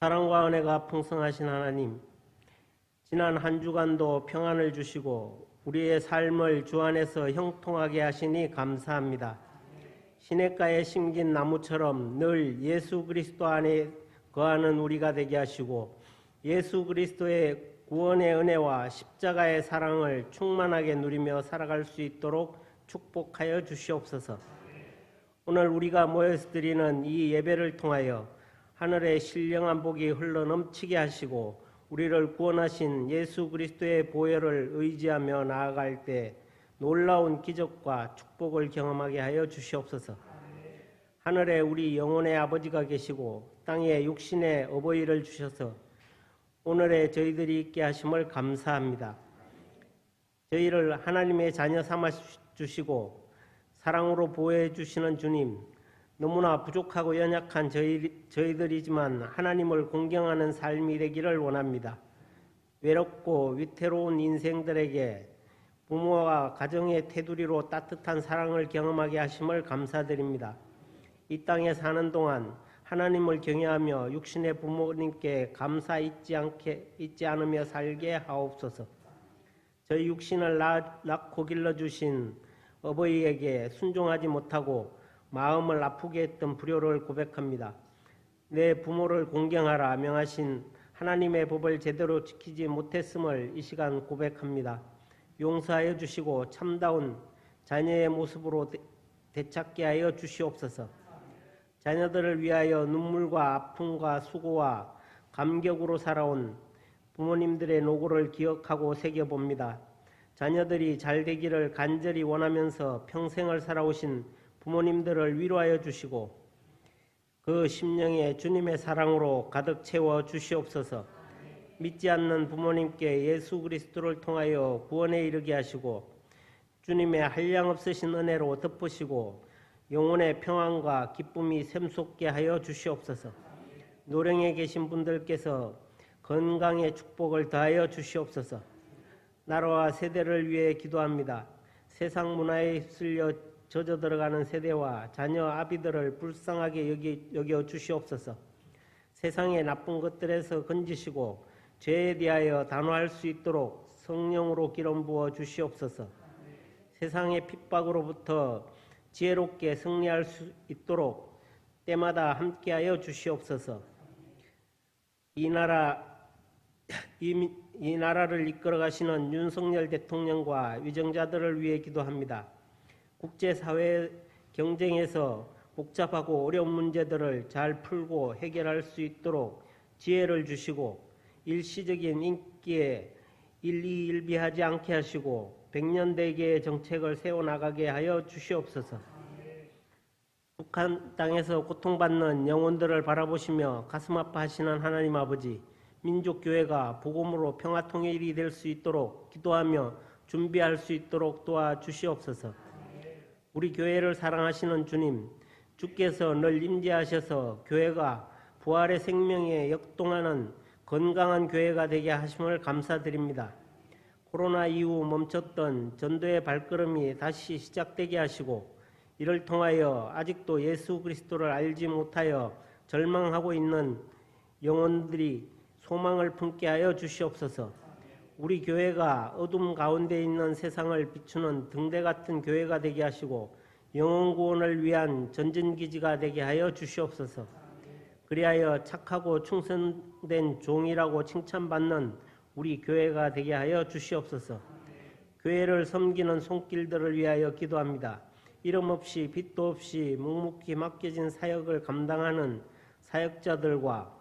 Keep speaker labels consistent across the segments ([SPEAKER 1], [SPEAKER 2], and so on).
[SPEAKER 1] 사랑과 은혜가 풍성하신 하나님, 지난 한 주간도 평안을 주시고 우리의 삶을 주 안에서 형통하게 하시니 감사합니다. 시냇가에 심긴 나무처럼 늘 예수 그리스도 안에 거하는 우리가 되게 하시고 예수 그리스도의 구원의 은혜와 십자가의 사랑을 충만하게 누리며 살아갈 수 있도록 축복하여 주시옵소서. 오늘 우리가 모여서 드리는 이 예배를 통하여 하늘의 신령한 복이 흘러 넘치게 하시고 우리를 구원하신 예수 그리스도의 보혈을 의지하며 나아갈 때 놀라운 기적과 축복을 경험하게 하여 주시옵소서. 하늘에 우리 영혼의 아버지가 계시고 땅에 육신의 어버이를 주셔서 오늘의 저희들이 있게 하심을 감사합니다. 저희를 하나님의 자녀 삼아 주시고 사랑으로 보호해 주시는 주님, 너무나 부족하고 연약한 저희들이지만 하나님을 공경하는 삶이 되기를 원합니다. 외롭고 위태로운 인생들에게 부모와 가정의 테두리로 따뜻한 사랑을 경험하게 하심을 감사드립니다. 이 땅에 사는 동안 하나님을 경외하며 육신의 부모님께 감사 잊지 않으며 살게 하옵소서. 저희 육신을 낳고 길러주신 어버이에게 순종하지 못하고 마음을 아프게 했던 불효를 고백합니다. 내 부모를 공경하라 명하신 하나님의 법을 제대로 지키지 못했음을 이 시간 고백합니다. 용서하여 주시고 참다운 자녀의 모습으로 되찾게 하여 주시옵소서. 자녀들을 위하여 눈물과 아픔과 수고와 감격으로 살아온 부모님들의 노고를 기억하고 새겨봅니다. 자녀들이 잘 되기를 간절히 원하면서 평생을 살아오신 부모님들을 위로하여 주시고 그 심령에 주님의 사랑으로 가득 채워 주시옵소서. 믿지 않는 부모님께 예수 그리스도를 통하여 구원에 이르게 하시고 주님의 한량없으신 은혜로 덮으시고 영혼의 평안과 기쁨이 샘솟게 하여 주시옵소서. 노령에 계신 분들께서 건강의 축복을 더하여 주시옵소서. 나라와 세대를 위해 기도합니다. 세상 문화에 휩쓸려 젖어 들어가는 세대와 자녀 아비들을 불쌍하게 여겨 주시옵소서. 세상의 나쁜 것들에서 건지시고 죄에 대하여 단호할 수 있도록 성령으로 기름 부어 주시옵소서. 세상의 핍박으로부터 지혜롭게 승리할 수 있도록 때마다 함께하여 주시옵소서. 이 나라를 이끌어 가시는 윤석열 대통령과 위정자들을 위해 기도합니다. 국제사회 경쟁에서 복잡하고 어려운 문제들을 잘 풀고 해결할 수 있도록 지혜를 주시고 일시적인 인기에 일희일비하지 않게 하시고 백년대계의 정책을 세워나가게 하여 주시옵소서. 북한 땅에서 고통받는 영혼들을 바라보시며 가슴 아파하시는 하나님 아버지, 민족교회가 복음으로 평화통일이 될 수 있도록 기도하며 준비할 수 있도록 도와주시옵소서. 우리 교회를 사랑하시는 주님, 주께서 늘 임재하셔서 교회가 부활의 생명에 역동하는 건강한 교회가 되게 하심을 감사드립니다. 코로나 이후 멈췄던 전도의 발걸음이 다시 시작되게 하시고 이를 통하여 아직도 예수 그리스도를 알지 못하여 절망하고 있는 영혼들이 소망을 품게 하여 주시옵소서. 우리 교회가 어둠 가운데 있는 세상을 비추는 등대 같은 교회가 되게 하시고 영혼 구원을 위한 전진기지가 되게 하여 주시옵소서. 그리하여 착하고 충성된 종이라고 칭찬받는 우리 교회가 되게 하여 주시옵소서. 교회를 섬기는 손길들을 위하여 기도합니다. 이름 없이 빚도 없이 묵묵히 맡겨진 사역을 감당하는 사역자들과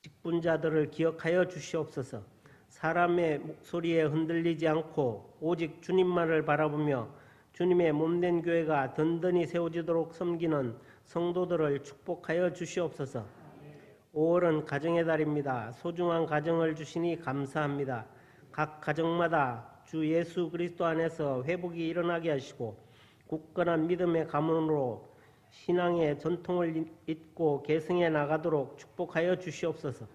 [SPEAKER 1] 직분자들을 기억하여 주시옵소서. 사람의 목소리에 흔들리지 않고 오직 주님만을 바라보며 주님의 몸된 교회가 든든히 세워지도록 섬기는 성도들을 축복하여 주시옵소서. 5월은 가정의 달입니다. 소중한 가정을 주시니 감사합니다. 각 가정마다 주 예수 그리스도 안에서 회복이 일어나게 하시고 굳건한 믿음의 가문으로 신앙의 전통을 잇고 계승해 나가도록 축복하여 주시옵소서.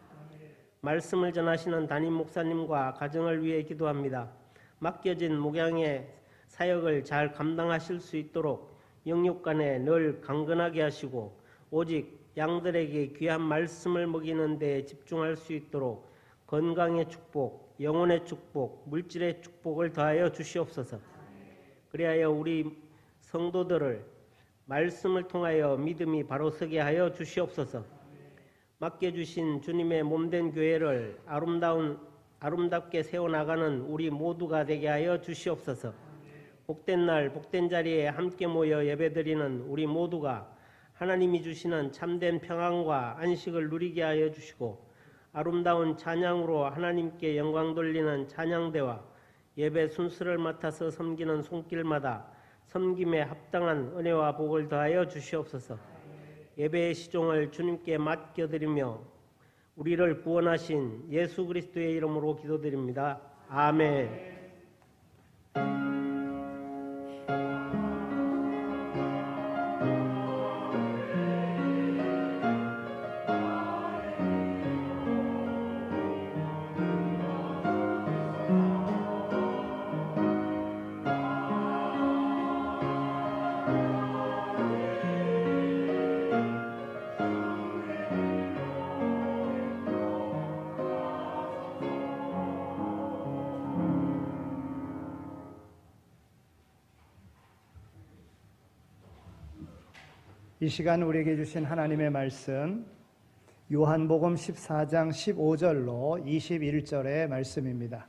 [SPEAKER 1] 말씀을 전하시는 담임 목사님과 가정을 위해 기도합니다. 맡겨진 목양의 사역을 잘 감당하실 수 있도록 영육간에 늘 강건하게 하시고 오직 양들에게 귀한 말씀을 먹이는 데 집중할 수 있도록 건강의 축복, 영혼의 축복, 물질의 축복을 더하여 주시옵소서. 그리하여 우리 성도들을 말씀을 통하여 믿음이 바로 서게 하여 주시옵소서. 맡겨주신 주님의 몸된 교회를 아름답게 세워나가는 우리 모두가 되게 하여 주시옵소서. 복된 날 복된 자리에 함께 모여 예배드리는 우리 모두가 하나님이 주시는 참된 평안과 안식을 누리게 하여 주시고 아름다운 찬양으로 하나님께 영광 돌리는 찬양대와 예배 순서를 맡아서 섬기는 손길마다 섬김에 합당한 은혜와 복을 더하여 주시옵소서. 예배의 시종을 주님께 맡겨드리며 우리를 구원하신 예수 그리스도의 이름으로 기도드립니다. 아멘.
[SPEAKER 2] 이 시간 우리에게 주신 하나님의 말씀 요한복음 14장 15절로 21절의 말씀입니다.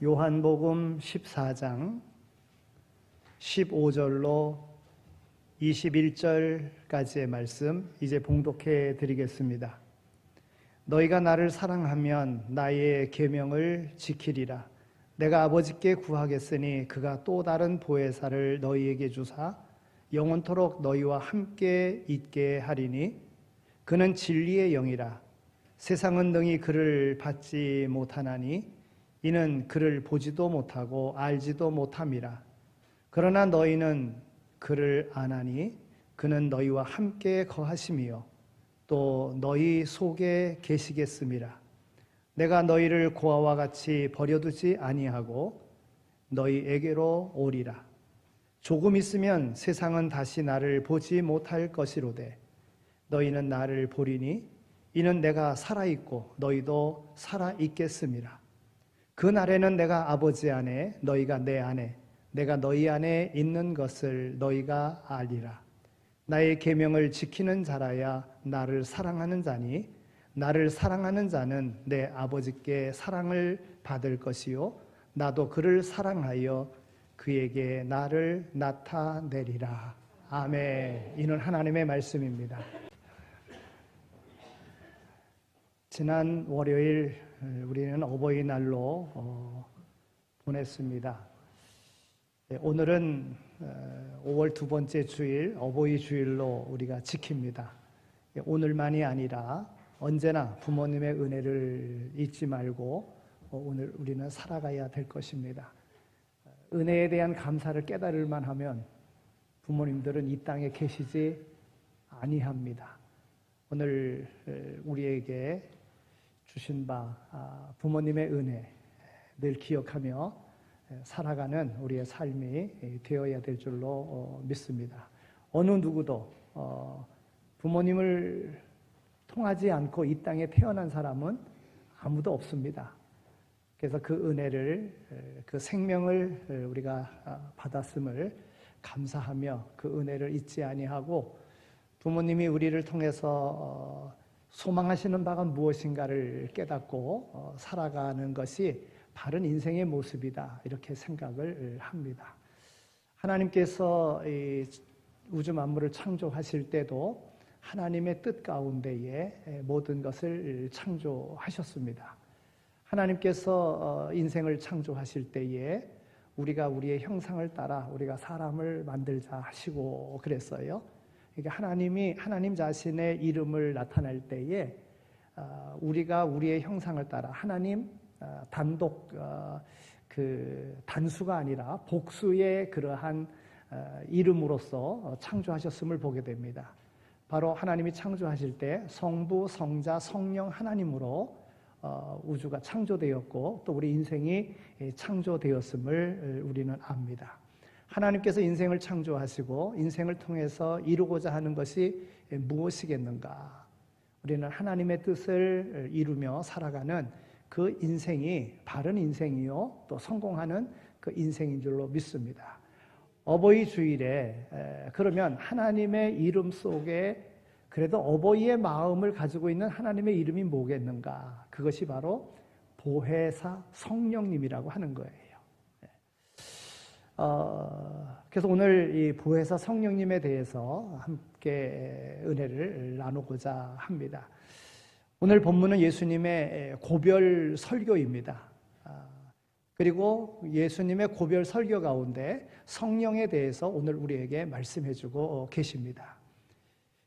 [SPEAKER 2] 요한복음 14장 15절로 21절까지의 말씀 이제 봉독해 드리겠습니다. 너희가 나를 사랑하면 나의 계명을 지키리라. 내가 아버지께 구하겠으니 그가 또 다른 보혜사를 너희에게 주사 영원토록 너희와 함께 있게 하리니 그는 진리의 영이라. 세상은 능히 그를 받지 못하나니 이는 그를 보지도 못하고 알지도 못함이라. 그러나 너희는 그를 아나니 그는 너희와 함께 거하심이요 또 너희 속에 계시겠음이라. 내가 너희를 고아와 같이 버려두지 아니하고 너희에게로 오리라. 조금 있으면 세상은 다시 나를 보지 못할 것이로되 너희는 나를 보리니 이는 내가 살아있고 너희도 살아있겠음이라. 그 날에는 내가 아버지 안에 너희가 내 안에 내가 너희 안에 있는 것을 너희가 알리라. 나의 계명을 지키는 자라야 나를 사랑하는 자니 나를 사랑하는 자는 내 아버지께 사랑을 받을 것이요 나도 그를 사랑하여 그에게 나를 나타내리라. 아멘. 이는 하나님의 말씀입니다. 지난 월요일 우리는 어버이날로 보냈습니다. 오늘은 5월 두 번째 주일 어버이 주일로 우리가 지킵니다. 오늘만이 아니라 언제나 부모님의 은혜를 잊지 말고 오늘 우리는 살아가야 될 것입니다. 은혜에 대한 감사를 깨달을만 하면 부모님들은 이 땅에 계시지 아니합니다. 오늘 우리에게 주신 바 부모님의 은혜 늘 기억하며 살아가는 우리의 삶이 되어야 될 줄로 믿습니다. 어느 누구도 부모님을 통하지 않고 이 땅에 태어난 사람은 아무도 없습니다. 그래서 그 은혜를, 그 생명을 우리가 받았음을 감사하며 그 은혜를 잊지 아니하고 부모님이 우리를 통해서 소망하시는 바가 무엇인가를 깨닫고 살아가는 것이 바른 인생의 모습이다. 이렇게 생각을 합니다. 하나님께서 이 우주 만물을 창조하실 때도 하나님의 뜻 가운데에 모든 것을 창조하셨습니다. 하나님께서 인생을 창조하실 때에 우리가 우리의 형상을 따라 우리가 사람을 만들자 하시고 그랬어요. 그러니까 하나님 자신의 이름을 나타낼 때에 우리가 우리의 형상을 따라 하나님 단독 그 단수가 아니라 복수의 그러한 이름으로서 창조하셨음을 보게 됩니다. 바로 하나님이 창조하실 때 성부, 성자, 성령 하나님으로 우주가 창조되었고 또 우리 인생이 창조되었음을 우리는 압니다. 하나님께서 인생을 창조하시고 인생을 통해서 이루고자 하는 것이 무엇이겠는가? 우리는 하나님의 뜻을 이루며 살아가는 그 인생이 바른 인생이요, 또 성공하는 그 인생인 줄로 믿습니다. 어버이 주일에 그러면 하나님의 이름 속에 그래도 어버이의 마음을 가지고 있는 하나님의 이름이 뭐겠는가? 그것이 바로 보혜사 성령님이라고 하는 거예요. 그래서 오늘 이 보혜사 성령님에 대해서 함께 은혜를 나누고자 합니다. 오늘 본문은 예수님의 고별 설교입니다. 그리고 예수님의 고별 설교 가운데 성령에 대해서 오늘 우리에게 말씀해 주고 계십니다.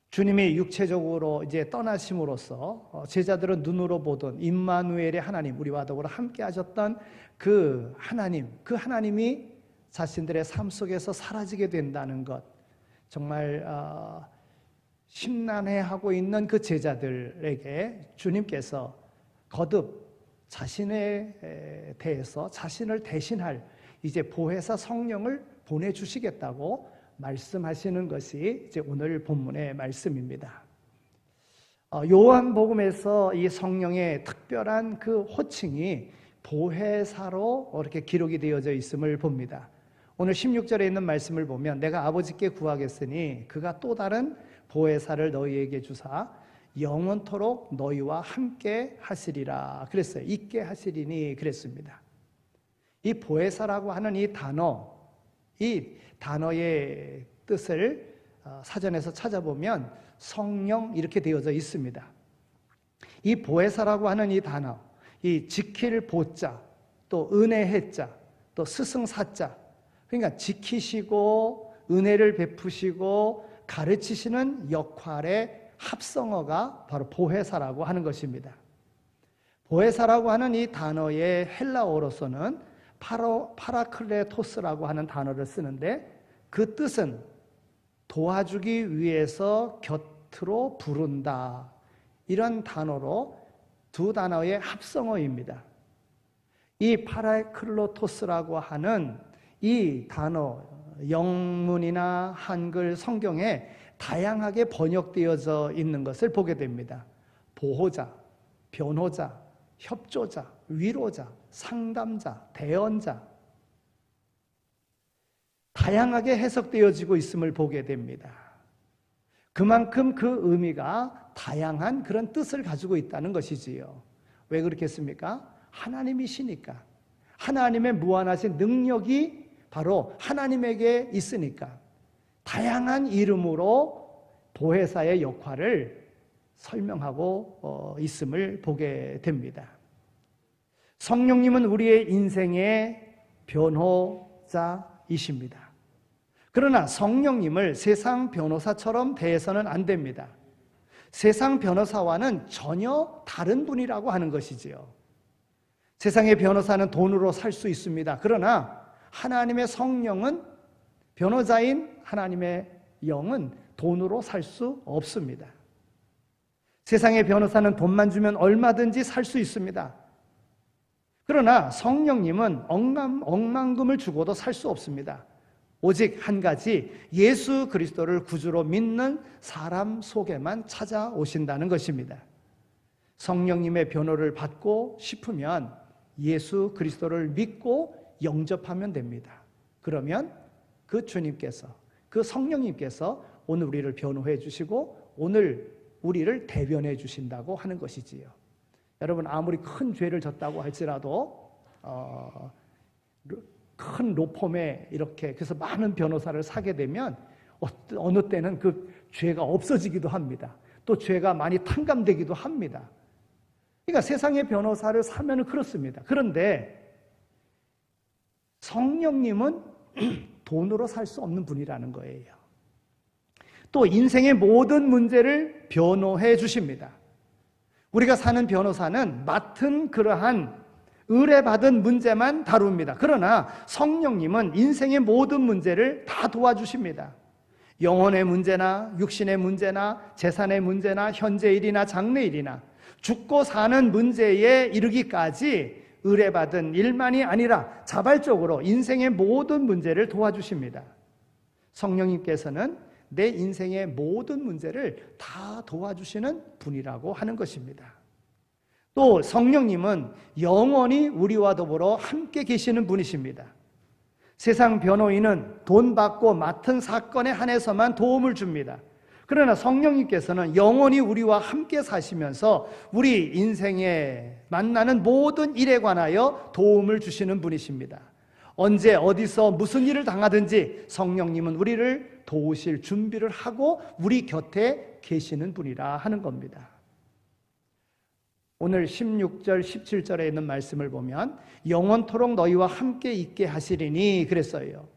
[SPEAKER 2] 주님이 육체적으로 이제 떠나심으로써 제자들은 눈으로 보던 임마누엘의 하나님, 우리와 더불어 함께 하셨던 그 하나님이 자신들의 삶 속에서 사라지게 된다는 것, 정말 심란해하고 있는 그 제자들에게 주님께서 거듭 자신에 대해서 자신을 대신할 이제 보혜사 성령을 보내주시겠다고 말씀하시는 것이 이제 오늘 본문의 말씀입니다. 요한복음에서 이 성령의 특별한 그 호칭이 보혜사로 이렇게 기록이 되어져 있음을 봅니다. 오늘 16절에 있는 말씀을 보면 내가 아버지께 구하겠으니 그가 또 다른 보혜사를 너희에게 주사 영원토록 너희와 함께 하시리라 그랬어요. 있게 하시리니 그랬습니다. 이 보혜사라고 하는 이 단어의 뜻을 사전에서 찾아보면 성령 이렇게 되어져 있습니다. 이 보혜사라고 하는 이 단어, 이 지킬 보자, 또 은혜의 자, 또 스승사자, 그러니까 지키시고 은혜를 베푸시고 가르치시는 역할의 합성어가 바로 보혜사라고 하는 것입니다. 보혜사라고 하는 이 단어의 헬라어로서는 파라클레토스라고 하는 단어를 쓰는데 그 뜻은 도와주기 위해서 곁으로 부른다, 이런 단어로 두 단어의 합성어입니다. 이 파라클레토스라고 하는 이 단어, 영문이나 한글 성경에 다양하게 번역되어져 있는 것을 보게 됩니다. 보호자, 변호자, 협조자, 위로자, 상담자, 대언자, 다양하게 해석되어지고 있음을 보게 됩니다. 그만큼 그 의미가 다양한 그런 뜻을 가지고 있다는 것이지요. 왜 그렇겠습니까? 하나님이시니까. 하나님의 무한하신 능력이 바로 하나님에게 있으니까 다양한 이름으로 보혜사의 역할을 설명하고 있음을 보게 됩니다. 성령님은 우리의 인생의 변호자이십니다. 그러나 성령님을 세상 변호사처럼 대해서는 안 됩니다. 세상 변호사와는 전혀 다른 분이라고 하는 것이지요. 세상의 변호사는 돈으로 살 수 있습니다. 그러나 하나님의 성령은, 변호자인 하나님의 영은 돈으로 살 수 없습니다. 세상의 변호사는 돈만 주면 얼마든지 살 수 있습니다. 그러나 성령님은 억만금을 주고도 살 수 없습니다. 오직 한 가지, 예수 그리스도를 구주로 믿는 사람 속에만 찾아오신다는 것입니다. 성령님의 변호를 받고 싶으면 예수 그리스도를 믿고 영접하면 됩니다. 그러면 그 주님께서, 그 성령님께서 오늘 우리를 변호해 주시고 오늘 우리를 대변해 주신다고 하는 것이지요. 여러분, 아무리 큰 죄를 졌다고 할지라도 큰 로펌에 이렇게 그래서 많은 변호사를 사게 되면 어느 때는 그 죄가 없어지기도 합니다. 또 죄가 많이 탕감되기도 합니다. 그러니까 세상의 변호사를 사면 그렇습니다. 그런데 성령님은 돈으로 살 수 없는 분이라는 거예요. 또 인생의 모든 문제를 변호해 주십니다. 우리가 사는 변호사는 맡은 그러한 의뢰받은 문제만 다룹니다. 그러나 성령님은 인생의 모든 문제를 다 도와주십니다. 영혼의 문제나 육신의 문제나 재산의 문제나 현재일이나 장래일이나 죽고 사는 문제에 이르기까지 의뢰받은 일만이 아니라 자발적으로 인생의 모든 문제를 도와주십니다. 성령님께서는 내 인생의 모든 문제를 다 도와주시는 분이라고 하는 것입니다. 또 성령님은 영원히 우리와 더불어 함께 계시는 분이십니다. 세상 변호인은 돈 받고 맡은 사건에 한해서만 도움을 줍니다. 그러나 성령님께서는 영원히 우리와 함께 사시면서 우리 인생에 만나는 모든 일에 관하여 도움을 주시는 분이십니다. 언제 어디서 무슨 일을 당하든지 성령님은 우리를 도우실 준비를 하고 우리 곁에 계시는 분이라 하는 겁니다. 오늘 16절 17절에 있는 말씀을 보면 영원토록 너희와 함께 있게 하시리니 그랬어요.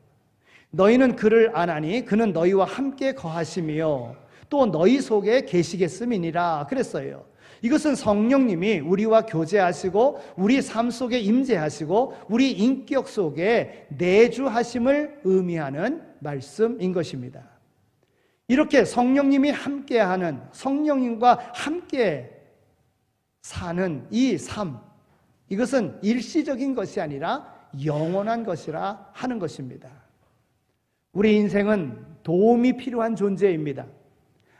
[SPEAKER 2] 너희는 그를 아나니 그는 너희와 함께 거하시며 또 너희 속에 계시겠음이니라 그랬어요. 이것은 성령님이 우리와 교제하시고 우리 삶 속에 임재하시고 우리 인격 속에 내주하심을 의미하는 말씀인 것입니다. 이렇게 성령님이 함께하는, 성령님과 함께 사는 이 삶, 이것은 일시적인 것이 아니라 영원한 것이라 하는 것입니다. 우리 인생은 도움이 필요한 존재입니다.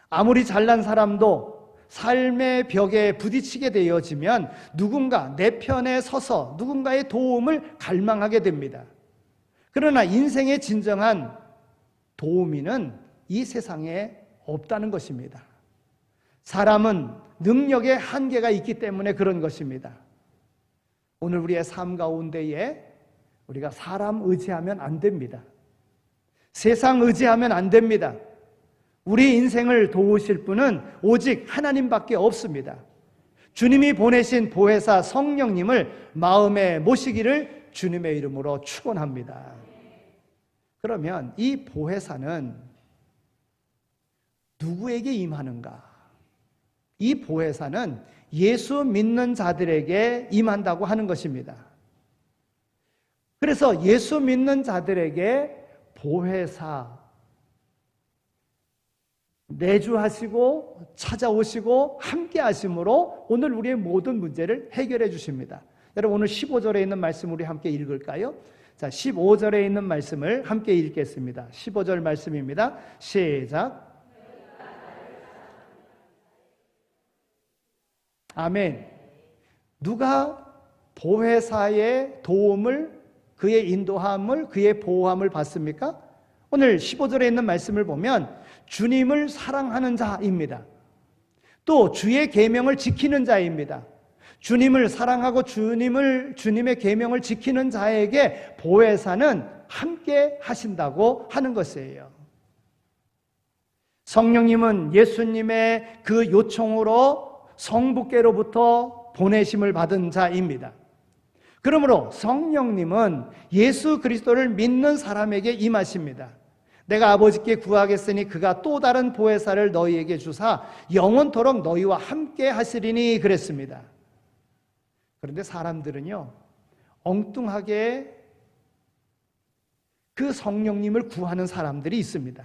[SPEAKER 2] 아무리 잘난 사람도 삶의 벽에 부딪히게 되어지면 누군가 내 편에 서서 누군가의 도움을 갈망하게 됩니다. 그러나 인생의 진정한 도우미는 이 세상에 없다는 것입니다. 사람은 능력의 한계가 있기 때문에 그런 것입니다. 오늘 우리의 삶 가운데에 우리가 사람 의지하면 안 됩니다. 세상 의지하면 안 됩니다. 우리 인생을 도우실 분은 오직 하나님밖에 없습니다. 주님이 보내신 보혜사 성령님을 마음에 모시기를 주님의 이름으로 축원합니다. 그러면 이 보혜사는 누구에게 임하는가? 이 보혜사는 예수 믿는 자들에게 임한다고 하는 것입니다. 그래서 예수 믿는 자들에게 보혜사 내주하시고 찾아오시고 함께 하심으로 오늘 우리의 모든 문제를 해결해 주십니다. 여러분 오늘 15절에 있는 말씀 우리 함께 읽을까요? 자, 15절에 있는 말씀을 함께 읽겠습니다. 15절 말씀입니다. 시작. 아멘. 누가 보혜사의 도움을, 그의 인도함을, 그의 보호함을 받습니까? 오늘 15절에 있는 말씀을 보면 주님을 사랑하는 자입니다. 또 주의 계명을 지키는 자입니다. 주님을 사랑하고 주님의 계명을 지키는 자에게 보혜사는 함께 하신다고 하는 것이에요. 성령님은 예수님의 그 요청으로 성부께로부터 보내심을 받은 자입니다. 그러므로 성령님은 예수 그리스도를 믿는 사람에게 임하십니다. 내가 아버지께 구하겠으니 그가 또 다른 보혜사를 너희에게 주사 영원토록 너희와 함께 하시리니 그랬습니다. 그런데 사람들은요, 엉뚱하게 그 성령님을 구하는 사람들이 있습니다.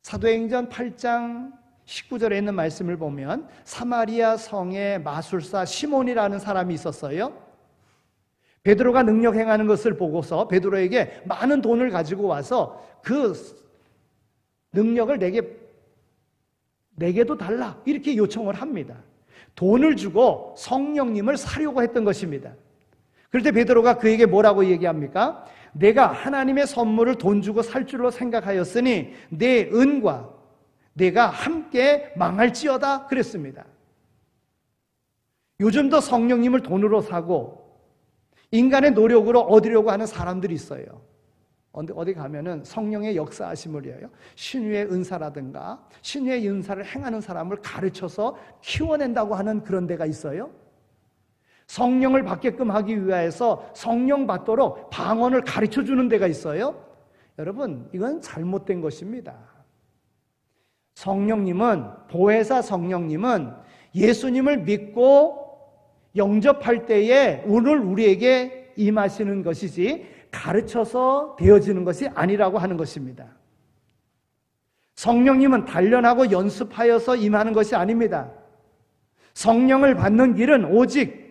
[SPEAKER 2] 사도행전 8장 19절에 있는 말씀을 보면 사마리아 성의 마술사 시몬이라는 사람이 있었어요. 베드로가 능력 행하는 것을 보고서 베드로에게 많은 돈을 가지고 와서 그 능력을 내게도 달라 이렇게 요청을 합니다. 돈을 주고 성령님을 사려고 했던 것입니다. 그럴 때 베드로가 그에게 뭐라고 얘기합니까? 내가 하나님의 선물을 돈 주고 살 줄로 생각하였으니 내 은과 내가 함께 망할지어다 그랬습니다. 요즘도 성령님을 돈으로 사고 인간의 노력으로 얻으려고 하는 사람들이 있어요. 어디 가면은 성령의 역사하심을 위하여 신유의 은사라든가 신유의 은사를 행하는 사람을 가르쳐서 키워낸다고 하는 그런 데가 있어요. 성령을 받게끔 하기 위해서 성령 받도록 방언을 가르쳐주는 데가 있어요. 여러분, 이건 잘못된 것입니다. 성령님은, 보혜사 성령님은 예수님을 믿고 영접할 때에 오늘 우리에게 임하시는 것이지 가르쳐서 되어지는 것이 아니라고 하는 것입니다. 성령님은 단련하고 연습하여서 임하는 것이 아닙니다. 성령을 받는 길은 오직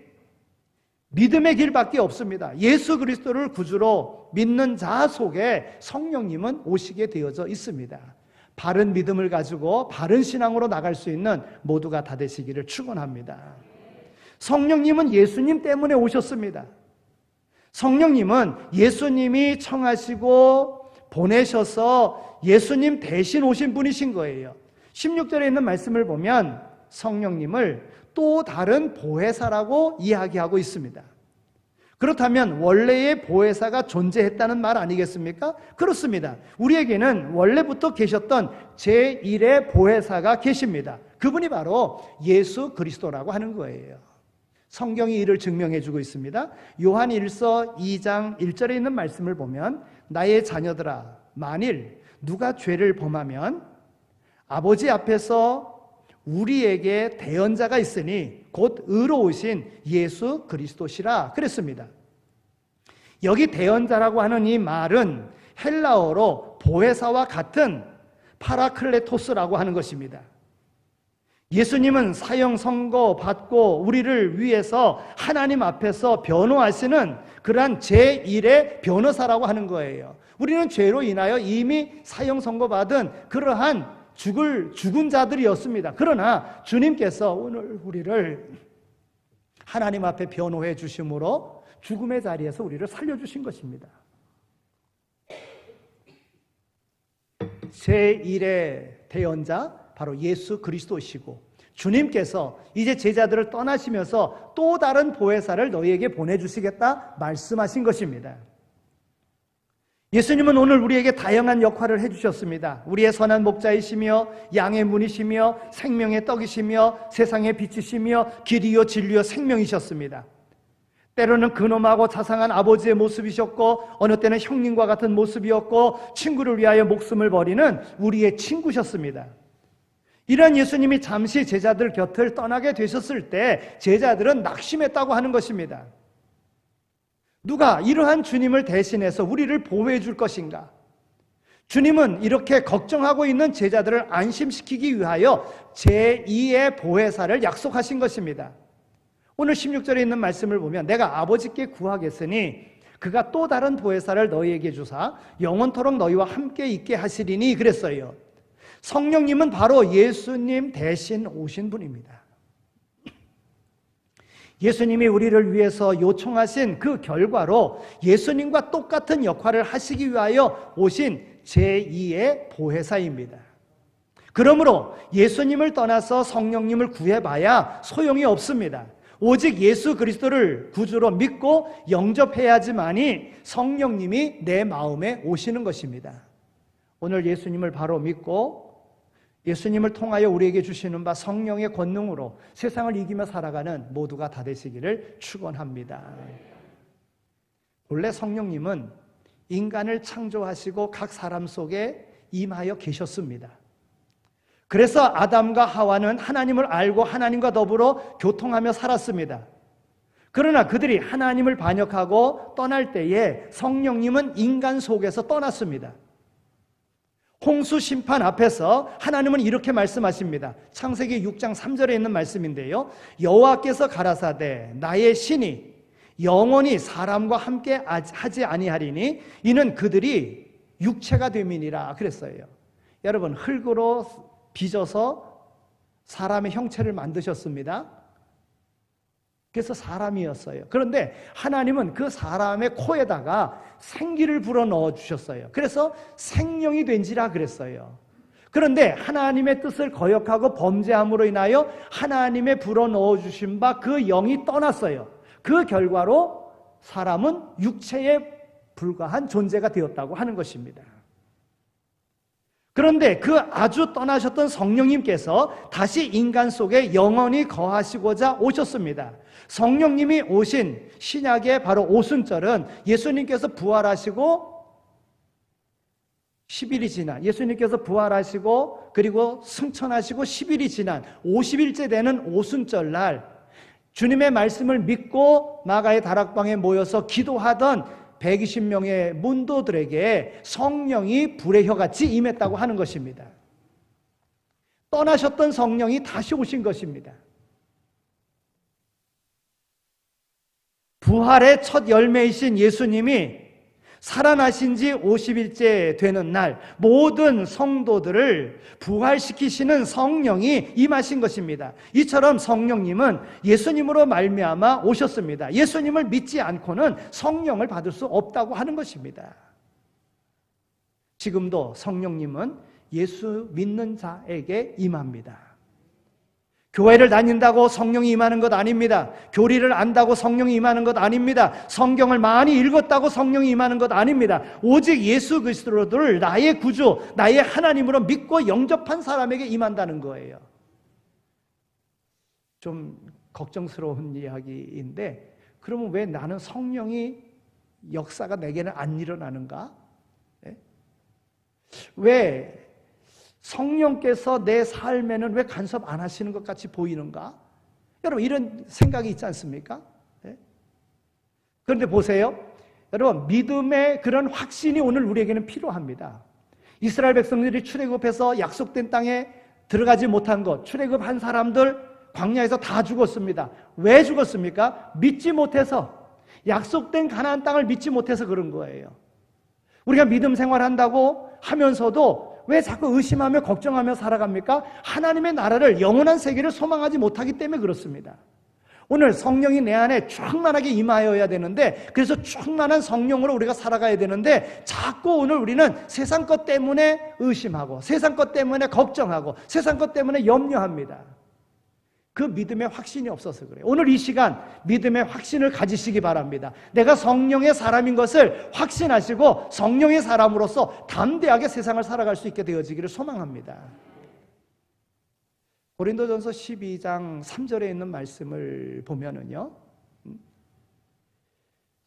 [SPEAKER 2] 믿음의 길밖에 없습니다. 예수 그리스도를 구주로 믿는 자 속에 성령님은 오시게 되어져 있습니다. 바른 믿음을 가지고 바른 신앙으로 나갈 수 있는 모두가 다 되시기를 축원합니다. 성령님은 예수님 때문에 오셨습니다. 성령님은 예수님이 청하시고 보내셔서 예수님 대신 오신 분이신 거예요. 16절에 있는 말씀을 보면 성령님을 또 다른 보혜사라고 이야기하고 있습니다. 그렇다면 원래의 보혜사가 존재했다는 말 아니겠습니까? 그렇습니다. 우리에게는 원래부터 계셨던 제1의 보혜사가 계십니다. 그분이 바로 예수 그리스도라고 하는 거예요. 성경이 이를 증명해 주고 있습니다. 요한 1서 2장 1절에 있는 말씀을 보면 나의 자녀들아 만일 누가 죄를 범하면 아버지 앞에서 우리에게 대언자가 있으니 곧 의로우신 예수 그리스도시라 그랬습니다. 여기 대언자라고 하는 이 말은 헬라어로 보혜사와 같은 파라클레토스라고 하는 것입니다. 예수님은 사형 선고 받고 우리를 위해서 하나님 앞에서 변호하시는 그러한 제1의 변호사라고 하는 거예요. 우리는 죄로 인하여 이미 사형 선고받은 그러한 죽은 자들이었습니다. 그러나 주님께서 오늘 우리를 하나님 앞에 변호해 주심으로 죽음의 자리에서 우리를 살려주신 것입니다. 제1의 대언자 바로 예수 그리스도시고 주님께서 이제 제자들을 떠나시면서 또 다른 보혜사를 너희에게 보내주시겠다 말씀하신 것입니다. 예수님은 오늘 우리에게 다양한 역할을 해주셨습니다. 우리의 선한 목자이시며 양의 문이시며 생명의 떡이시며 세상의 빛이시며 길이요 진리요 생명이셨습니다. 때로는 근엄하고 자상한 아버지의 모습이셨고 어느 때는 형님과 같은 모습이었고 친구를 위하여 목숨을 버리는 우리의 친구셨습니다. 이런 예수님이 잠시 제자들 곁을 떠나게 되셨을 때 제자들은 낙심했다고 하는 것입니다. 누가 이러한 주님을 대신해서 우리를 보호해 줄 것인가? 주님은 이렇게 걱정하고 있는 제자들을 안심시키기 위하여 제2의 보혜사를 약속하신 것입니다. 오늘 16절에 있는 말씀을 보면 내가 아버지께 구하겠으니 그가 또 다른 보혜사를 너희에게 주사 영원토록 너희와 함께 있게 하시리니 그랬어요. 성령님은 바로 예수님 대신 오신 분입니다. 예수님이 우리를 위해서 요청하신 그 결과로 예수님과 똑같은 역할을 하시기 위하여 오신 제2의 보혜사입니다. 그러므로 예수님을 떠나서 성령님을 구해봐야 소용이 없습니다. 오직 예수 그리스도를 구주로 믿고 영접해야지만이 성령님이 내 마음에 오시는 것입니다. 오늘 예수님을 바로 믿고 예수님을 통하여 우리에게 주시는 바 성령의 권능으로 세상을 이기며 살아가는 모두가 다 되시기를 축원합니다. 본래 성령님은 인간을 창조하시고 각 사람 속에 임하여 계셨습니다. 그래서 아담과 하와는 하나님을 알고 하나님과 더불어 교통하며 살았습니다. 그러나 그들이 하나님을 반역하고 떠날 때에 성령님은 인간 속에서 떠났습니다. 홍수 심판 앞에서 하나님은 이렇게 말씀하십니다. 창세기 6장 3절에 있는 말씀인데요. 여호와께서 가라사대 나의 신이 영원히 사람과 함께 하지 아니하리니 이는 그들이 육체가 됨이니라 그랬어요. 여러분 흙으로 빚어서 사람의 형체를 만드셨습니다. 그래서 사람이었어요. 그런데 하나님은 그 사람의 코에다가 생기를 불어넣어 주셨어요. 그래서 생명이 된지라 그랬어요. 그런데 하나님의 뜻을 거역하고 범죄함으로 인하여 하나님의 불어넣어 주신 바 그 영이 떠났어요. 그 결과로 사람은 육체에 불과한 존재가 되었다고 하는 것입니다. 그런데 그 아주 떠나셨던 성령님께서 다시 인간 속에 영원히 거하시고자 오셨습니다. 성령님이 오신 신약의 바로 오순절은 예수님께서 부활하시고 10일이 지난 예수님께서 부활하시고 그리고 승천하시고 10일이 지난 50일째 되는 오순절 날 주님의 말씀을 믿고 마가의 다락방에 모여서 기도하던 120명의 문도들에게 성령이 불의 혀같이 임했다고 하는 것입니다. 떠나셨던 성령이 다시 오신 것입니다. 부활의 첫 열매이신 예수님이 살아나신 지 50일째 되는 날 모든 성도들을 부활시키시는 성령이 임하신 것입니다. 이처럼 성령님은 예수님으로 말미암아 오셨습니다. 예수님을 믿지 않고는 성령을 받을 수 없다고 하는 것입니다. 지금도 성령님은 예수 믿는 자에게 임합니다. 교회를 다닌다고 성령이 임하는 것 아닙니다. 교리를 안다고 성령이 임하는 것 아닙니다. 성경을 많이 읽었다고 성령이 임하는 것 아닙니다. 오직 예수 그리스도를 나의 구주, 나의 하나님으로 믿고 영접한 사람에게 임한다는 거예요. 좀 걱정스러운 이야기인데, 그러면 왜 나는 성령이 역사가 내게는 안 일어나는가? 왜 성령께서 내 삶에는 왜 간섭 안 하시는 것 같이 보이는가? 여러분, 이런 생각이 있지 않습니까? 그런데 보세요. 여러분, 믿음의 그런 확신이 오늘 우리에게는 필요합니다. 이스라엘 백성들이 출애굽해서 약속된 땅에 들어가지 못한 것, 출애굽한 사람들 광야에서 다 죽었습니다. 왜 죽었습니까? 믿지 못해서, 약속된 가나안 땅을 믿지 못해서 그런 거예요. 우리가 믿음 생활한다고 하면서도 왜 자꾸 의심하며 걱정하며 살아갑니까? 하나님의 나라를, 영원한 세계를 소망하지 못하기 때문에 그렇습니다. 오늘 성령이 내 안에 충만하게 임하여야 되는데, 그래서 충만한 성령으로 우리가 살아가야 되는데, 자꾸 오늘 우리는 세상 것 때문에 의심하고, 세상 것 때문에 걱정하고, 세상 것 때문에 염려합니다. 그 믿음의 확신이 없어서 그래요. 오늘 이 시간 믿음의 확신을 가지시기 바랍니다. 내가 성령의 사람인 것을 확신하시고 성령의 사람으로서 담대하게 세상을 살아갈 수 있게 되어지기를 소망합니다. 고린도전서 12장 3절에 있는 말씀을 보면은요,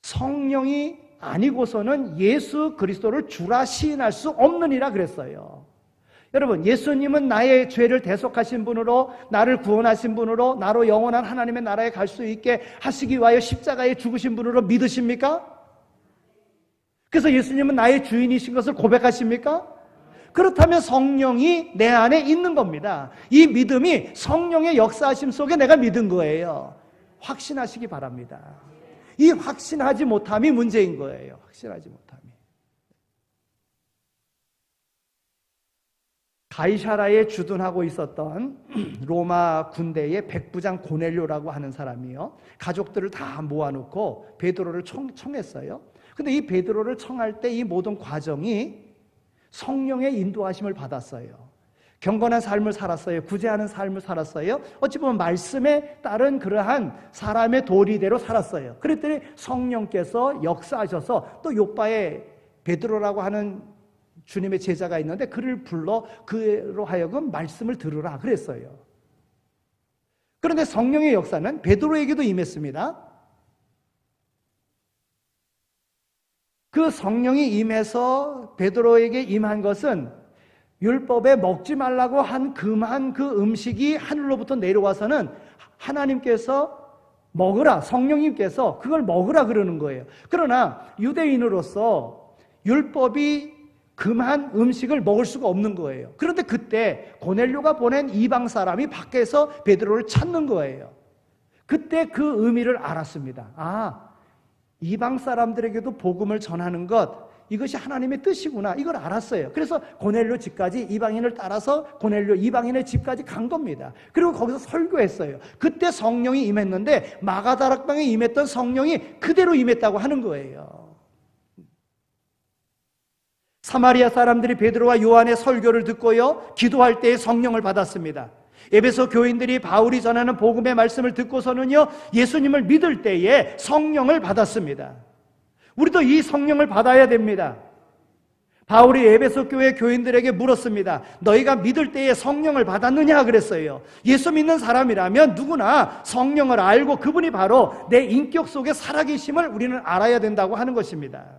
[SPEAKER 2] 성령이 아니고서는 예수 그리스도를 주라 시인할 수 없느니라 그랬어요. 여러분, 예수님은 나의 죄를 대속하신 분으로, 나를 구원하신 분으로, 나로 영원한 하나님의 나라에 갈 수 있게 하시기 위하여 십자가에 죽으신 분으로 믿으십니까? 그래서 예수님은 나의 주인이신 것을 고백하십니까? 그렇다면 성령이 내 안에 있는 겁니다. 이 믿음이 성령의 역사하심 속에 내가 믿은 거예요. 확신하시기 바랍니다. 이 확신하지 못함이 문제인 거예요. 확신하지 못함이. 가이사라에 주둔하고 있었던 로마 군대의 백부장 고넬료라고 하는 사람이요, 가족들을 다 모아놓고 베드로를 청했어요. 근데 이 베드로를 청할 때 이 모든 과정이 성령의 인도하심을 받았어요. 경건한 삶을 살았어요. 구제하는 삶을 살았어요. 어찌 보면 말씀에 따른 그러한 사람의 도리대로 살았어요. 그랬더니 성령께서 역사하셔서 또 요빠에 베드로라고 하는 주님의 제자가 있는데 그를 불러 그로 하여금 말씀을 들으라 그랬어요. 그런데 성령의 역사는 베드로에게도 임했습니다. 그 성령이 임해서 베드로에게 임한 것은 율법에 먹지 말라고 한 금한 그 음식이 하늘로부터 내려와서는 하나님께서 먹으라, 성령님께서 그걸 먹으라 그러는 거예요. 그러나 유대인으로서 율법이 금한 음식을 먹을 수가 없는 거예요. 그런데 그때 고넬료가 보낸 이방 사람이 밖에서 베드로를 찾는 거예요. 그때 그 의미를 알았습니다. 아, 이방 사람들에게도 복음을 전하는 것, 이것이 하나님의 뜻이구나, 이걸 알았어요. 그래서 고넬료 집까지 이방인을 따라서 고넬료 이방인의 집까지 간 겁니다. 그리고 거기서 설교했어요. 그때 성령이 임했는데 마가다락방에 임했던 성령이 그대로 임했다고 하는 거예요. 사마리아 사람들이 베드로와 요한의 설교를 듣고요, 기도할 때에 성령을 받았습니다. 에베소 교인들이 바울이 전하는 복음의 말씀을 듣고서는요, 예수님을 믿을 때에 성령을 받았습니다. 우리도 이 성령을 받아야 됩니다. 바울이 에베소 교회 교인들에게 물었습니다. 너희가 믿을 때에 성령을 받았느냐 그랬어요. 예수 믿는 사람이라면 누구나 성령을 알고 그분이 바로 내 인격 속에 살아계심을 우리는 알아야 된다고 하는 것입니다.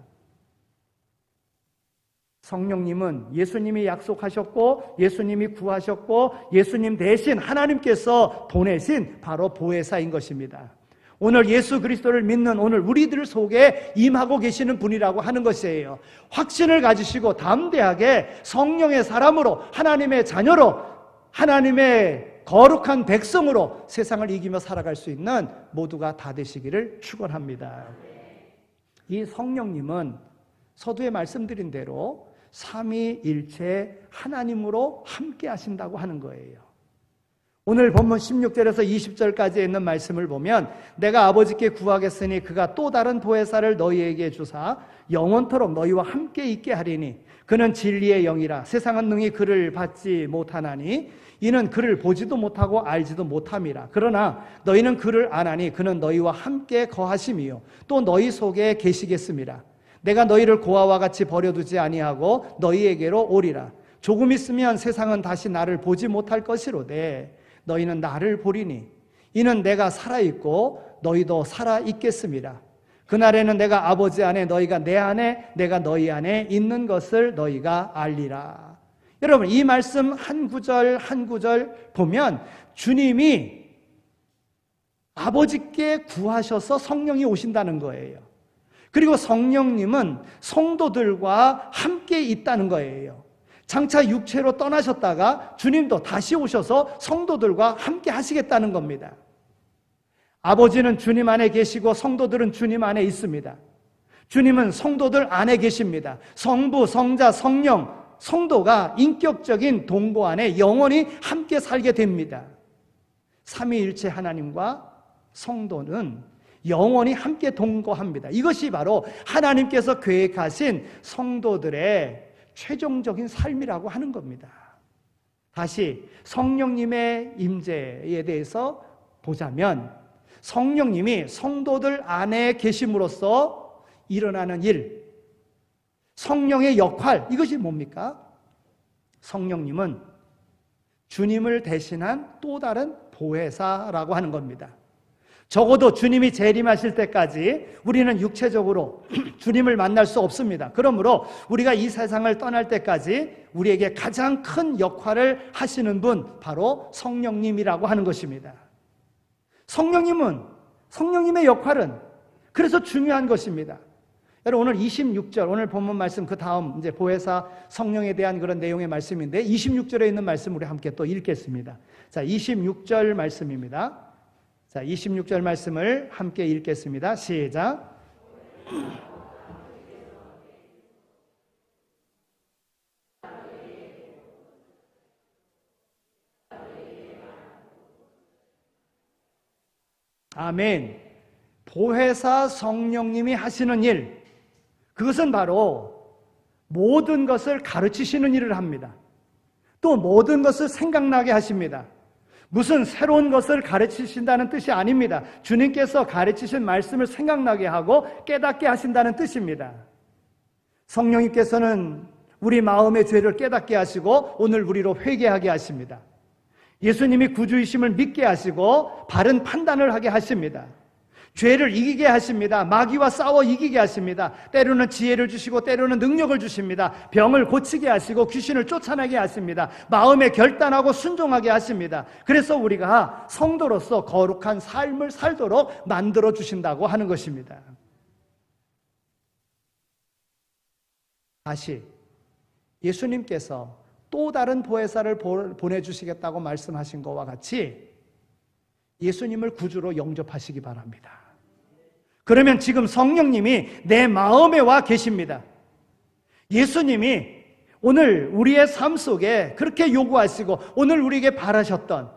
[SPEAKER 2] 성령님은 예수님이 약속하셨고 예수님이 구하셨고 예수님 대신 하나님께서 보내신 바로 보혜사인 것입니다. 오늘 예수 그리스도를 믿는 오늘 우리들 속에 임하고 계시는 분이라고 하는 것이에요. 확신을 가지시고 담대하게 성령의 사람으로, 하나님의 자녀로, 하나님의 거룩한 백성으로 세상을 이기며 살아갈 수 있는 모두가 다 되시기를 축원합니다. 이 성령님은 서두에 말씀드린 대로 삼위일체 하나님으로 함께 하신다고 하는 거예요. 오늘 본문 16절에서 20절까지 있는 말씀을 보면 내가 아버지께 구하겠으니 그가 또 다른 보혜사를 너희에게 주사 영원토록 너희와 함께 있게 하리니 그는 진리의 영이라 세상은 능히 그를 받지 못하나니 이는 그를 보지도 못하고 알지도 못함이라. 그러나 너희는 그를 아나니 그는 너희와 함께 거하심이요 또 너희 속에 계시겠음이라. 내가 너희를 고아와 같이 버려두지 아니하고 너희에게로 오리라. 조금 있으면 세상은 다시 나를 보지 못할 것이로되 너희는 나를 보리니 이는 내가 살아있고 너희도 살아있겠음이라. 그날에는 내가 아버지 안에 너희가 내 안에 내가 너희 안에 있는 것을 너희가 알리라. 여러분 이 말씀 한 구절 한 구절 보면 주님이 아버지께 구하셔서 성령이 오신다는 거예요. 그리고 성령님은 성도들과 함께 있다는 거예요. 장차 육체로 떠나셨다가 주님도 다시 오셔서 성도들과 함께 하시겠다는 겁니다. 아버지는 주님 안에 계시고 성도들은 주님 안에 있습니다. 주님은 성도들 안에 계십니다. 성부, 성자, 성령, 성도가 인격적인 동거 안에 영원히 함께 살게 됩니다. 삼위일체 하나님과 성도는 영원히 함께 동거합니다. 이것이 바로 하나님께서 계획하신 성도들의 최종적인 삶이라고 하는 겁니다. 다시 성령님의 임재에 대해서 보자면 성령님이 성도들 안에 계심으로써 일어나는 일, 성령의 역할, 이것이 뭡니까? 성령님은 주님을 대신한 또 다른 보혜사라고 하는 겁니다. 적어도 주님이 재림하실 때까지 우리는 육체적으로 주님을 만날 수 없습니다. 그러므로 우리가 이 세상을 떠날 때까지 우리에게 가장 큰 역할을 하시는 분 바로 성령님이라고 하는 것입니다. 성령님의 역할은 그래서 중요한 것입니다. 여러분 오늘 26절 오늘 본문 말씀 그 다음 이제 보혜사 성령에 대한 그런 내용의 말씀인데 26절에 있는 말씀 우리 함께 또 읽겠습니다. 자, 26절 말씀입니다. 자, 26절 말씀을 함께 읽겠습니다. 시작. 아멘. 보혜사 성령님이 하시는 일, 그것은 바로 모든 것을 가르치시는 일을 합니다. 또 모든 것을 생각나게 하십니다. 무슨 새로운 것을 가르치신다는 뜻이 아닙니다. 주님께서 가르치신 말씀을 생각나게 하고 깨닫게 하신다는 뜻입니다. 성령님께서는 우리 마음의 죄를 깨닫게 하시고 오늘 우리로 회개하게 하십니다. 예수님이 구주이심을 믿게 하시고 바른 판단을 하게 하십니다. 죄를 이기게 하십니다. 마귀와 싸워 이기게 하십니다. 때로는 지혜를 주시고 때로는 능력을 주십니다. 병을 고치게 하시고 귀신을 쫓아내게 하십니다. 마음에 결단하고 순종하게 하십니다. 그래서 우리가 성도로서 거룩한 삶을 살도록 만들어 주신다고 하는 것입니다. 다시 예수님께서 또 다른 보혜사를 보내주시겠다고 말씀하신 것과 같이 예수님을 구주로 영접하시기 바랍니다. 그러면 지금 성령님이 내 마음에 와 계십니다. 예수님이 오늘 우리의 삶 속에 그렇게 요구하시고 오늘 우리에게 바라셨던,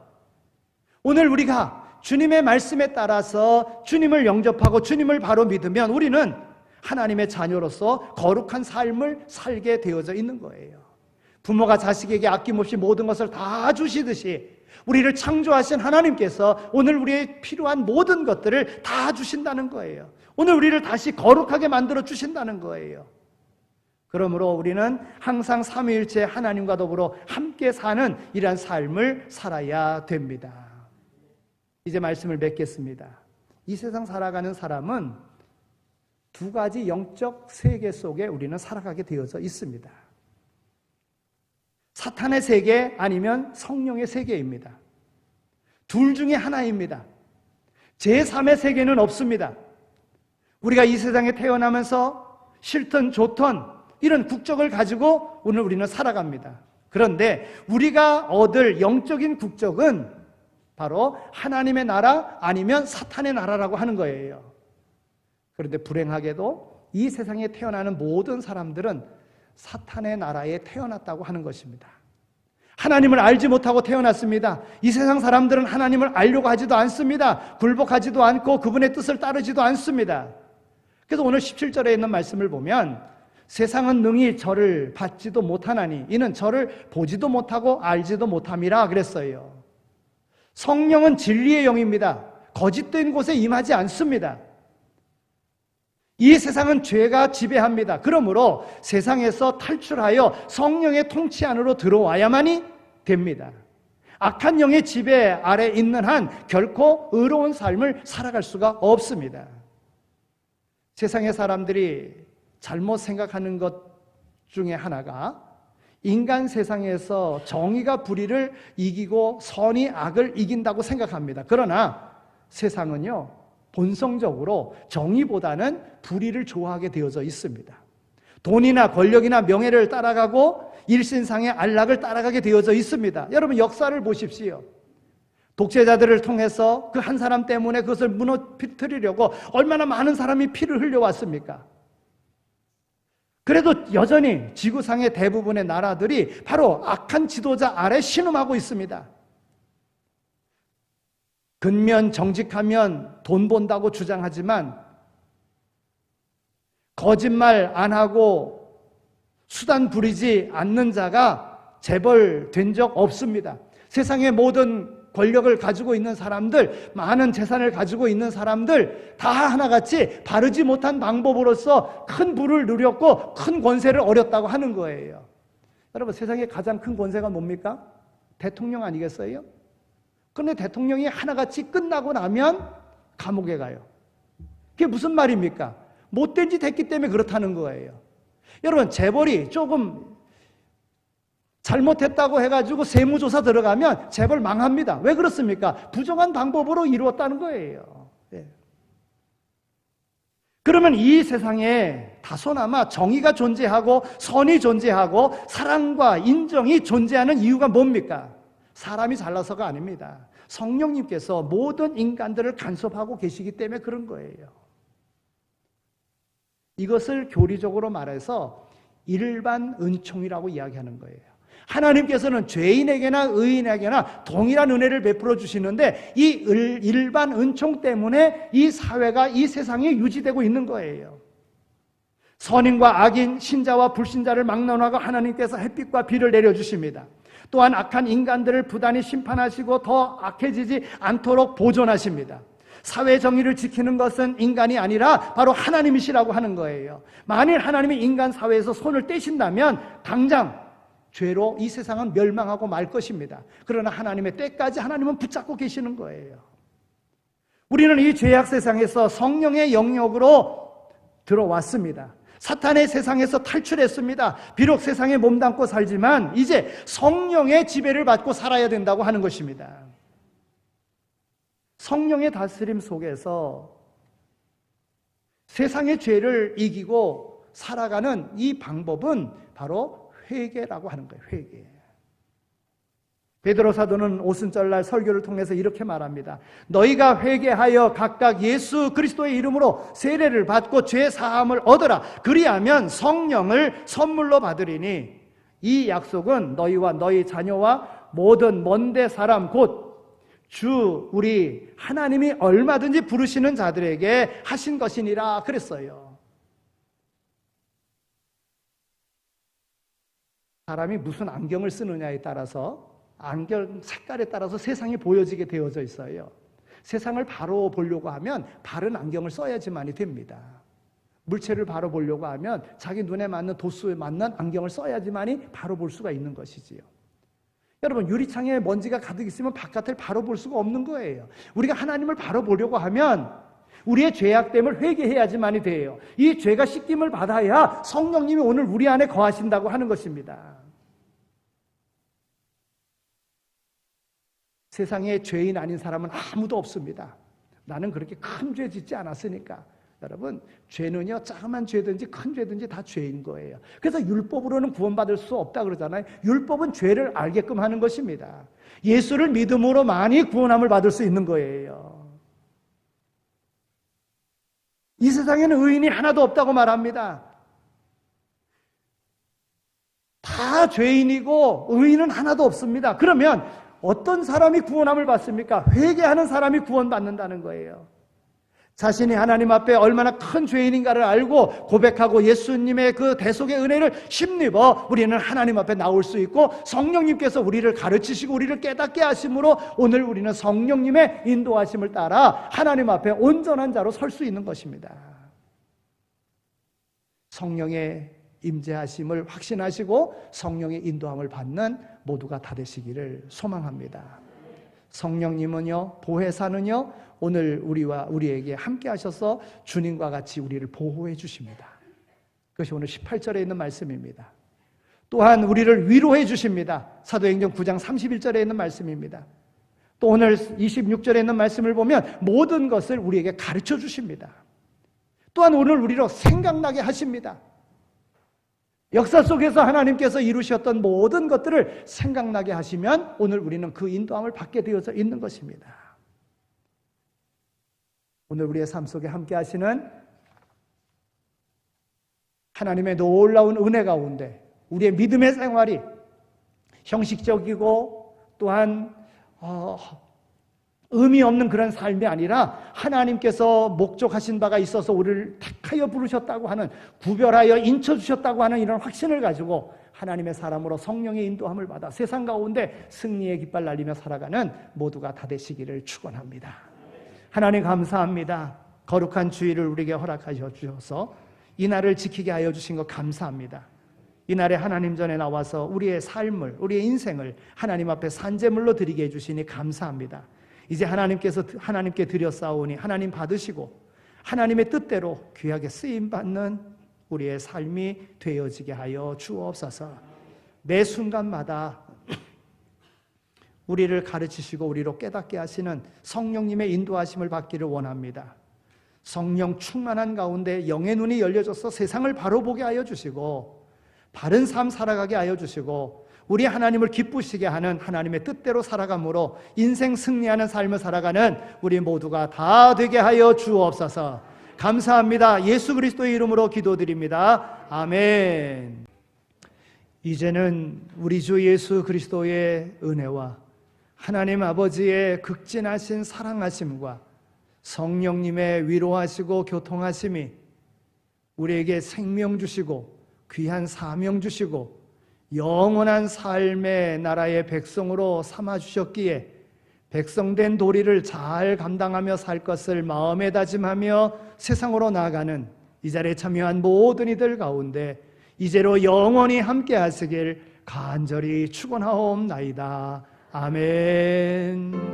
[SPEAKER 2] 오늘 우리가 주님의 말씀에 따라서 주님을 영접하고 주님을 바로 믿으면 우리는 하나님의 자녀로서 거룩한 삶을 살게 되어져 있는 거예요. 부모가 자식에게 아낌없이 모든 것을 다 주시듯이 우리를 창조하신 하나님께서 오늘 우리의 필요한 모든 것들을 다 주신다는 거예요. 오늘 우리를 다시 거룩하게 만들어 주신다는 거예요. 그러므로 우리는 항상 삼위일체 하나님과 더불어 함께 사는 이러한 삶을 살아야 됩니다. 이제 말씀을 맺겠습니다. 이 세상 살아가는 사람은 두 가지 영적 세계 속에 우리는 살아가게 되어져 있습니다. 사탄의 세계 아니면 성령의 세계입니다. 둘 중에 하나입니다. 제3의 세계는 없습니다. 우리가 이 세상에 태어나면서 싫든 좋든 이런 국적을 가지고 오늘 우리는 살아갑니다. 그런데 우리가 얻을 영적인 국적은 바로 하나님의 나라 아니면 사탄의 나라라고 하는 거예요. 그런데 불행하게도 이 세상에 태어나는 모든 사람들은 사탄의 나라에 태어났다고 하는 것입니다. 하나님을 알지 못하고 태어났습니다. 이 세상 사람들은 하나님을 알려고 하지도 않습니다. 굴복하지도 않고 그분의 뜻을 따르지도 않습니다. 그래서 오늘 17절에 있는 말씀을 보면 세상은 능히 저를 받지도 못하나니 이는 저를 보지도 못하고 알지도 못함이라 그랬어요. 성령은 진리의 영입니다. 거짓된 곳에 임하지 않습니다. 이 세상은 죄가 지배합니다. 그러므로 세상에서 탈출하여 성령의 통치 안으로 들어와야만이 됩니다. 악한 영의 지배 아래 있는 한 결코 의로운 삶을 살아갈 수가 없습니다. 세상의 사람들이 잘못 생각하는 것 중에 하나가 인간 세상에서 정의가 불의를 이기고 선이 악을 이긴다고 생각합니다. 그러나 세상은요, 본성적으로 정의보다는 불의를 좋아하게 되어져 있습니다. 돈이나 권력이나 명예를 따라가고 일신상의 안락을 따라가게 되어져 있습니다. 여러분 역사를 보십시오. 독재자들을 통해서 그 한 사람 때문에 그것을 무너뜨리려고 얼마나 많은 사람이 피를 흘려왔습니까? 그래도 여전히 지구상의 대부분의 나라들이 바로 악한 지도자 아래 신음하고 있습니다. 근면 정직하면 돈 번다고 주장하지만 거짓말 안 하고 수단 부리지 않는 자가 재벌된 적 없습니다. 세상의 모든 권력을 가지고 있는 사람들, 많은 재산을 가지고 있는 사람들 다 하나같이 바르지 못한 방법으로서 큰 부를 누렸고 큰 권세를 얻었다고 하는 거예요. 여러분 세상에 가장 큰 권세가 뭡니까? 대통령 아니겠어요? 그런데 대통령이 하나같이 끝나고 나면 감옥에 가요. 그게 무슨 말입니까? 못된 짓 했기 때문에 그렇다는 거예요. 여러분 재벌이 조금 잘못했다고 해가지고 세무조사 들어가면 재벌 망합니다. 왜 그렇습니까? 부정한 방법으로 이루었다는 거예요. 예. 그러면 이 세상에 다소나마 정의가 존재하고 선이 존재하고 사랑과 인정이 존재하는 이유가 뭡니까? 사람이 잘나서가 아닙니다. 성령님께서 모든 인간들을 간섭하고 계시기 때문에 그런 거예요. 이것을 교리적으로 말해서 일반 은총이라고 이야기하는 거예요. 하나님께서는 죄인에게나 의인에게나 동일한 은혜를 베풀어 주시는데 이 일반 은총 때문에 이 사회가 이 세상에 유지되고 있는 거예요. 선인과 악인, 신자와 불신자를 막론하고 하나님께서 햇빛과 비를 내려주십니다. 또한 악한 인간들을 부단히 심판하시고 더 악해지지 않도록 보존하십니다. 사회 정의를 지키는 것은 인간이 아니라 바로 하나님이시라고 하는 거예요. 만일 하나님이 인간 사회에서 손을 떼신다면 당장 죄로 이 세상은 멸망하고 말 것입니다. 그러나 하나님의 때까지 하나님은 붙잡고 계시는 거예요. 우리는 이 죄악 세상에서 성령의 영역으로 들어왔습니다. 사탄의 세상에서 탈출했습니다. 비록 세상에 몸담고 살지만 이제 성령의 지배를 받고 살아야 된다고 하는 것입니다. 성령의 다스림 속에서 세상의 죄를 이기고 살아가는 이 방법은 바로 회개라고 하는 거예요. 회개. 베드로 사도는 오순절날 설교를 통해서 이렇게 말합니다. 너희가 회개하여 각각 예수 그리스도의 이름으로 세례를 받고 죄 사함을 얻으라. 그리하면 성령을 선물로 받으리니 이 약속은 너희와 너희 자녀와 모든 먼데 사람 곧 주 우리 하나님이 얼마든지 부르시는 자들에게 하신 것이니라 그랬어요. 사람이 무슨 안경을 쓰느냐에 따라서 안경 색깔에 따라서 세상이 보여지게 되어져 있어요. 세상을 바로 보려고 하면 바른 안경을 써야지만이 됩니다. 물체를 바로 보려고 하면 자기 눈에 맞는 도수에 맞는 안경을 써야지만이 바로 볼 수가 있는 것이지요. 여러분 유리창에 먼지가 가득 있으면 바깥을 바로 볼 수가 없는 거예요. 우리가 하나님을 바로 보려고 하면 우리의 죄악됨을 회개해야지만이 돼요. 이 죄가 씻김을 받아야 성령님이 오늘 우리 안에 거하신다고 하는 것입니다. 세상에 죄인 아닌 사람은 아무도 없습니다. 나는 그렇게 큰 죄 짓지 않았으니까. 여러분, 죄는요, 작은 죄든지 큰 죄든지 다 죄인 거예요. 그래서 율법으로는 구원받을 수 없다 그러잖아요. 율법은 죄를 알게끔 하는 것입니다. 예수를 믿음으로 많이 구원함을 받을 수 있는 거예요. 이 세상에는 의인이 하나도 없다고 말합니다. 다 죄인이고 의인은 하나도 없습니다. 그러면 어떤 사람이 구원함을 받습니까? 회개하는 사람이 구원받는다는 거예요. 자신이 하나님 앞에 얼마나 큰 죄인인가를 알고 고백하고 예수님의 그 대속의 은혜를 힘입어 우리는 하나님 앞에 나올 수 있고, 성령님께서 우리를 가르치시고 우리를 깨닫게 하심으로 오늘 우리는 성령님의 인도하심을 따라 하나님 앞에 온전한 자로 설 수 있는 것입니다. 성령의 임재하심을 확신하시고 성령의 인도함을 받는 모두가 다 되시기를 소망합니다. 성령님은요, 보혜사는요, 오늘 우리에게 함께 하셔서 주님과 같이 우리를 보호해 주십니다. 그것이 오늘 18절에 있는 말씀입니다. 또한 우리를 위로해 주십니다. 사도행전 9장 31절에 있는 말씀입니다. 또 오늘 26절에 있는 말씀을 보면 모든 것을 우리에게 가르쳐 주십니다. 또한 오늘 우리로 생각나게 하십니다. 역사 속에서 하나님께서 이루셨던 모든 것들을 생각나게 하시면 오늘 우리는 그 인도함을 받게 되어져 있는 것입니다. 오늘 우리의 삶 속에 함께 하시는 하나님의 놀라운 은혜 가운데 우리의 믿음의 생활이 형식적이고 또한 의미 없는 그런 삶이 아니라 하나님께서 목적하신 바가 있어서 우리를 택하여 부르셨다고 하는, 구별하여 인쳐주셨다고 하는 이런 확신을 가지고 하나님의 사람으로 성령의 인도함을 받아 세상 가운데 승리의 깃발 날리며 살아가는 모두가 다 되시기를 축원합니다. 하나님 감사합니다. 거룩한 주일을 우리에게 허락하셔 주셔서 이 날을 지키게 하여 주신 것 감사합니다. 이 날에 하나님 전에 나와서 우리의 삶을, 우리의 인생을 하나님 앞에 산제물로 드리게 해주시니 감사합니다. 이제 하나님께 드렸사오니 하나님 받으시고 하나님의 뜻대로 귀하게 쓰임받는 우리의 삶이 되어지게 하여 주옵소서. 매 순간마다 우리를 가르치시고 우리로 깨닫게 하시는 성령님의 인도하심을 받기를 원합니다. 성령 충만한 가운데 영의 눈이 열려져서 세상을 바로 보게 하여 주시고 바른 삶 살아가게 하여 주시고 우리 하나님을 기쁘시게 하는 하나님의 뜻대로 살아감으로 인생 승리하는 삶을 살아가는 우리 모두가 다 되게 하여 주옵소서. 감사합니다. 예수 그리스도의 이름으로 기도드립니다. 아멘. 이제는 우리 주 예수 그리스도의 은혜와 하나님 아버지의 극진하신 사랑하심과 성령님의 위로하시고 교통하심이 우리에게 생명 주시고 귀한 사명 주시고 영원한 삶의 나라의 백성으로 삼아주셨기에 백성된 도리를 잘 감당하며 살 것을 마음에 다짐하며 세상으로 나아가는 이 자리에 참여한 모든 이들 가운데 이제로 영원히 함께 하시길 간절히 축원하옵나이다. 아멘.